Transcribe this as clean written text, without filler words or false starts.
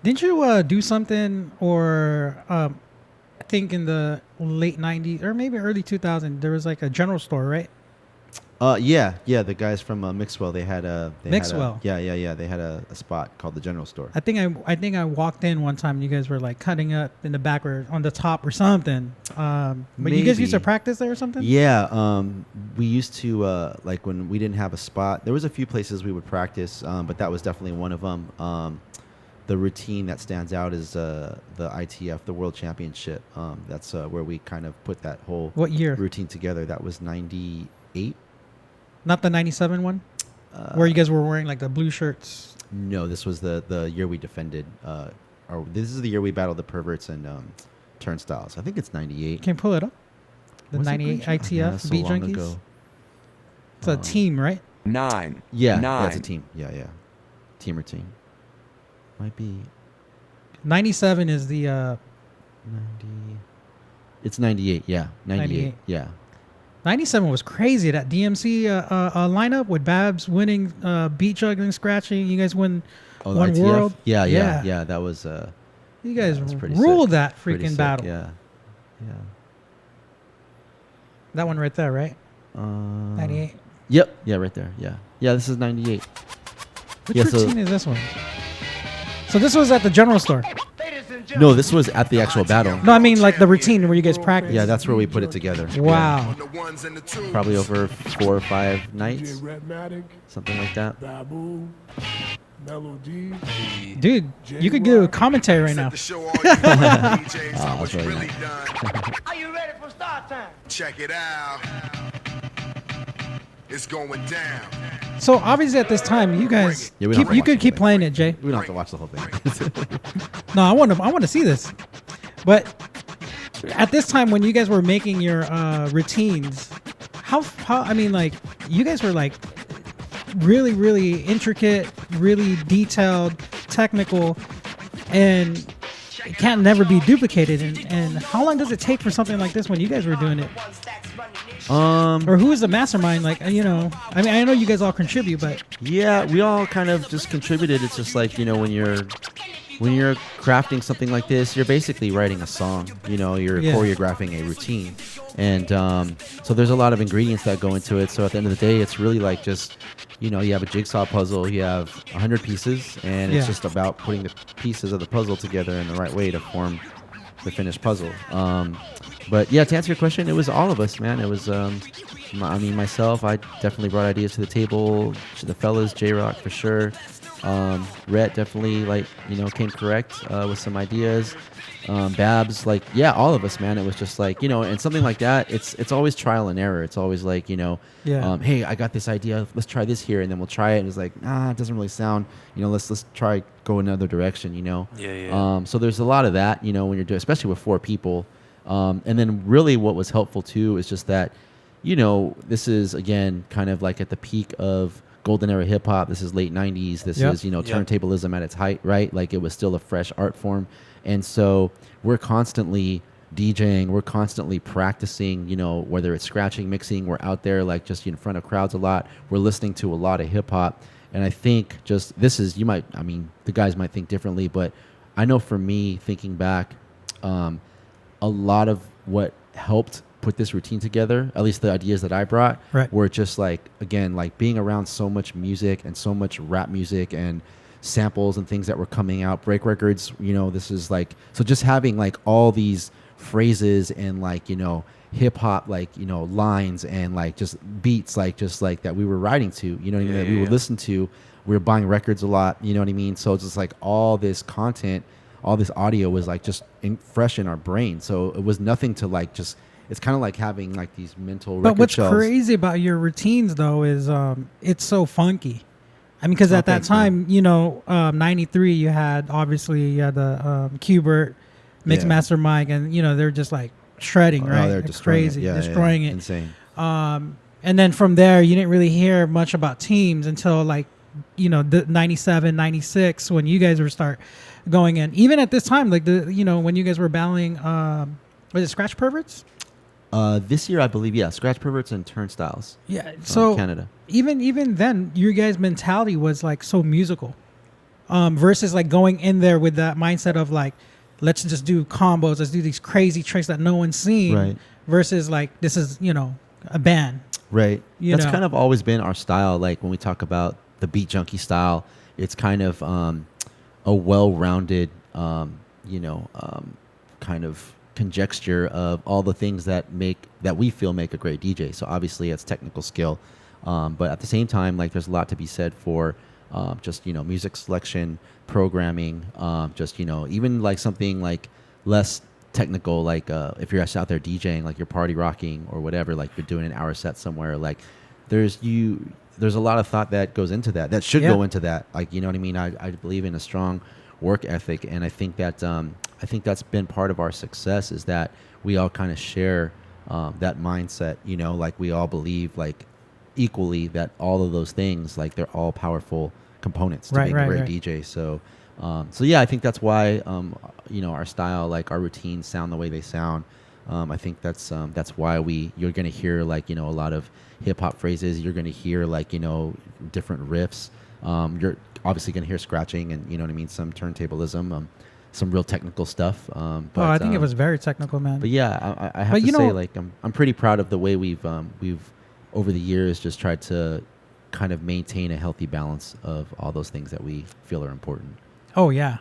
Didn't you do something or I think in the late 90s or maybe early 2000s there was like a general store, right? Yeah. The guys from Mixwell, Mixwell. They had a spot called the General Store. I think I walked in one time and you guys were like cutting up in the back or on the top or something. But you guys used to Maybe. practice there or something? Yeah, we used to like when we didn't have a spot. There was a few places we would practice, but that was definitely one of them. The routine that stands out is the ITF, the World Championship. That's where we kind of put that whole What year? routine together. That was '98. Not the 97 one? Where you guys were wearing like the blue shirts? No, this was the year we defended. Or this is the year we battled the perverts and turnstiles. I think it's '98. Can you pull it up? The Was it 98 Blue Jay- ITF yeah, so Beat long Junkies? ago. It's a team, right? Yeah, it's a team. Yeah. Team or team. Might be 97 is the 90. It's 98. Yeah, 98. 98. Yeah. 97 was crazy. That DMC lineup with Babs winning beat juggling, scratching. You guys won Oh, the one ITF? world. Yeah. That was. You guys that's pretty ruled sick. that Pretty freaking sick, battle. Yeah. That one right there, right? Uh, 98. Yep. Yeah, right there. Yeah. This is 98. Which yeah, so- routine is this one? So this was at the general store. No, this was at the actual battle. No, I mean like the routine where you guys practice. Yeah, that's where we put it together. Wow. Yeah. Probably over 4 or 5 nights, something like that. Babu, Melo-D. Dude, you could do a commentary right now. That's really nice. Are you ready for start time? Check it out. It's going down. So obviously at this time, you guys, Yeah, we don't have to you watch could the keep whole playing it, Jay. We don't have to watch the whole thing. No, I want to see this. But at this time when you guys were making your routines, how I mean like you guys were like really intricate, really detailed, technical, and it can't never be duplicated. And how long does it take for something like this when you guys were doing it? Or who is the mastermind? Like, I mean, I know you guys all contribute, but Yeah, we all kind of just contributed. It's just like, when you're crafting something like this, you're basically writing a song. You're Yeah. choreographing a routine, and so there's a lot of ingredients that go into it. So at the end of the day, it's really like just you have a jigsaw puzzle. You have 100 pieces, and it's Yeah. just about putting the pieces of the puzzle together in the right way to form the finished puzzle. But yeah, to answer your question, it was all of us, man. It was, myself. I definitely brought ideas to the table. The fellas, J-Rock for sure. Rhett definitely came correct with some ideas. Babs, all of us, man. It was just like, and something like that. It's always trial and error. It's always like, Yeah. hey, I got this idea. Let's try this here, and then we'll try it. And it's like, it doesn't really sound. Let's try go another direction. Yeah. So there's a lot of that, when you're doing, especially with 4 people. And then really what was helpful too is just that, this is again kind of like at the peak of golden era hip hop. This is late 90s. This Yep. is, turntablism at its height, right? Like it was still a fresh art form. And so we're constantly DJing, we're constantly practicing, whether it's scratching, mixing, we're out there like just in front of crowds a lot. We're listening to a lot of hip hop. And I think just this is, the guys might think differently, but I know for me thinking back, a lot of what helped put this routine together, at least the ideas that I brought, Right. were just being around so much music and so much rap music and samples and things that were coming out, break records, this is so just having all these phrases and hip hop lines and just beats that we were writing to, that we would listen to. We were buying records a lot, you know what I mean? So it's just all this content, all this audio was just fresh in our brain. So it was nothing to it's kind of like having these mental But record what's shelves. crazy about your routines though is it's so funky. I mean, because at that thanks, man. time, 93, you had the Qbert, Mixmaster Mike, and they're just shredding, right? They're Like destroying crazy, it. Yeah, destroying yeah. it. Insane. And then from there, you didn't really hear much about teams until the 97, 96 when you guys were start going in. Even at this time, when you guys were battling, was it Scratch Perverts? This year, I believe, Scratch Perverts and Turnstiles. Yeah. So Canada. even then, your guys' mentality was so musical. versus like going in there with that mindset of like, let's just do combos, let's do these crazy tricks that no one's seen, Right. versus like this is a band. Right. You That's know. kind of always been our style. Like when we talk about the beat junkie style, it's kind of a well-rounded, kind of conjecture of all the things that we feel make a great DJ. So obviously it's technical skill, but at the same time, like there's a lot to be said for just music selection, programming, just even like something like less technical, like if you're just out there DJing, like you're party rocking or whatever, like you're doing an hour set somewhere, like there's a lot of thought that goes into that should Yeah. go into that, like what I mean. I believe in a strong work ethic, and I think that that's been part of our success, is that we all kind of share that mindset, like we all believe like equally that all of those things, like they're all powerful components to Right, being right, a great right. DJ. So yeah, I think that's why our style, like our routines sound the way they sound. I think that's why you're gonna hear like a lot of hip hop phrases. You're gonna hear like different riffs. You're obviously gonna hear scratching and what I mean, some turntablism, some real technical stuff. But I think it was very technical, man. But yeah, I have But to you say, know- like I'm pretty proud of the way we've over the years just tried to kind of maintain a healthy balance of all those things that we feel are important. Oh yeah,